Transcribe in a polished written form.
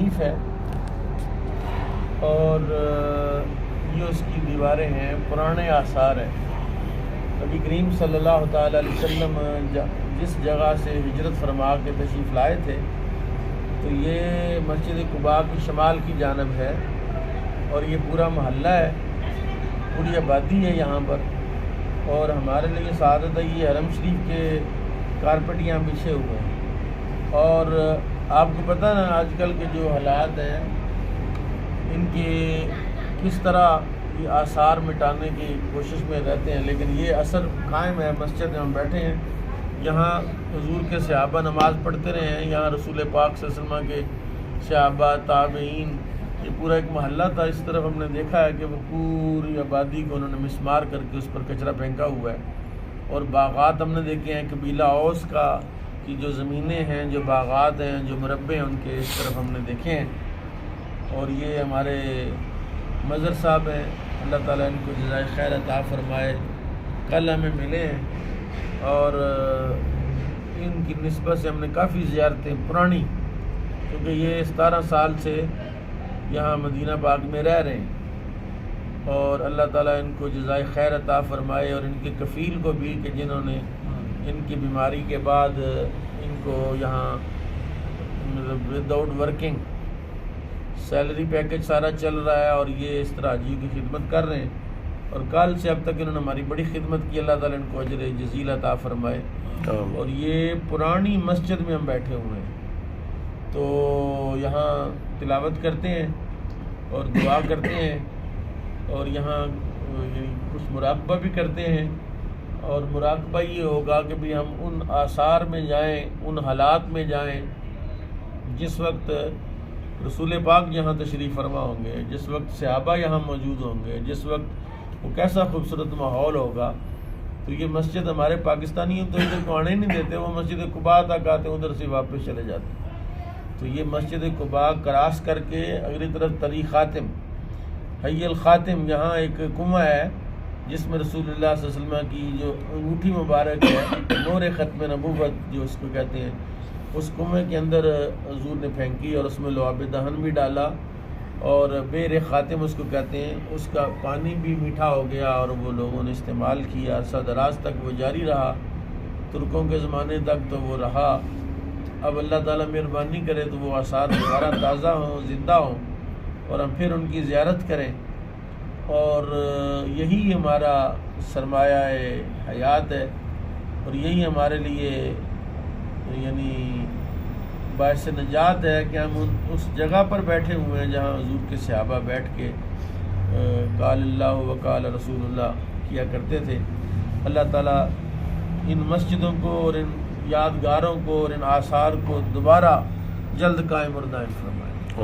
شریف ہے اور یہ اس کی دیواریں ہیں، پرانے آثار ہیں۔ نبی کریم صلی اللہ تعالیٰ علیہ وسلم جس جگہ سے ہجرت فرما کے تشریف لائے تھے تو یہ مسجد قباء کی شمال کی جانب ہے، اور یہ پورا محلہ ہے، پوری آبادی ہے یہاں پر، اور ہمارے لیے سعادت ہے یہ حرم شریف کے کارپٹ یہاں بچھے ہوئے ہیں۔ اور آپ کو پتہ نا آج کل کے جو حالات ہیں ان کے کس طرح یہ آثار مٹانے کی کوشش میں رہتے ہیں، لیکن یہ اثر قائم ہے۔ مسجد میں ہم بیٹھے ہیں، یہاں حضور کے صحابہ نماز پڑھتے رہے ہیں، یہاں رسول پاک صلی اللہ علیہ وسلم کے صحابہ تابعین، یہ پورا ایک محلہ تھا۔ اس طرف ہم نے دیکھا ہے کہ وہ پوری آبادی کو انہوں نے مسمار کر کے اس پر کچرا پھینکا ہوا ہے، اور باغات ہم نے دیکھے ہیں قبیلہ اوس کا کی جو زمینیں ہیں، جو باغات ہیں، جو مربع ہیں، ان کے اس طرف ہم نے دیکھے ہیں۔ اور یہ ہمارے مظہر صاحب ہیں، اللہ تعالیٰ ان کو جزائے خیر عطا فرمائے، کل ہمیں ملے ہیں، اور ان کی نسبت سے ہم نے کافی زیارتیں پرانی، کیونکہ یہ 17 سال سے یہاں مدینہ پاک میں رہ رہے ہیں، اور اللہ تعالیٰ ان کو جزائے خیر عطا فرمائے، اور ان کے کفیل کو بھی کہ جنہوں نے ان کی بیماری کے بعد ان کو یہاں وداؤٹ ورکنگ سیلری پیکج سارا چل رہا ہے، اور یہ اس طرح حاجیوں کی خدمت کر رہے ہیں، اور کل سے اب تک انہوں نے ہماری بڑی خدمت کی، اللہ تعالیٰ ان کو اجر جزیل عطا فرمائے۔ اور یہ پرانی مسجد میں ہم بیٹھے ہوئے ہیں، تو یہاں تلاوت کرتے ہیں اور دعا کرتے ہیں، اور یہاں کچھ مراقبہ بھی کرتے ہیں، اور مراقبہ یہ ہوگا کہ بھی ہم ان آثار میں جائیں، ان حالات میں جائیں جس وقت رسول پاک یہاں تشریف فرما ہوں گے، جس وقت صحابہ یہاں موجود ہوں گے، جس وقت وہ کیسا خوبصورت ماحول ہوگا۔ تو یہ مسجد ہمارے پاکستانیوں تو ادھر کو آنے ہی نہیں دیتے، وہ مسجد قباء تک آتے ہیں، ادھر سے واپس چلے جاتے ہیں۔ تو یہ مسجد قباء کراس کر کے اگلی طرف طریق خاتم حی الخاتم، یہاں ایک کنواں ہے جس میں رسول اللہ صلی اللہ علیہ وسلم کی جو انگوٹھی مبارک ہے، نور ختم نبوت جو اس کو کہتے ہیں، اس کنویں کے اندر حضور نے پھینکی، اور اس میں لعاب دہن بھی ڈالا، اور بیر خاتم اس کو کہتے ہیں، اس کا پانی بھی میٹھا ہو گیا، اور وہ لوگوں نے استعمال کیا، عرصہ دراز تک وہ جاری رہا، ترکوں کے زمانے تک تو وہ رہا۔ اب اللہ تعالیٰ مہربانی کرے تو وہ آثار دوبارہ تازہ ہوں، زندہ ہوں، اور ہم پھر ان کی زیارت کریں، اور یہی ہمارا سرمایہ حیات ہے، اور یہی ہمارے لیے یعنی باعث نجات ہے کہ ہم اس جگہ پر بیٹھے ہوئے ہیں جہاں حضور کے صحابہ بیٹھ کے قال اللہ و قال رسول اللہ کیا کرتے تھے۔ اللہ تعالیٰ ان مسجدوں کو اور ان یادگاروں کو اور ان آثار کو دوبارہ جلد قائم اور دائم فرمائے۔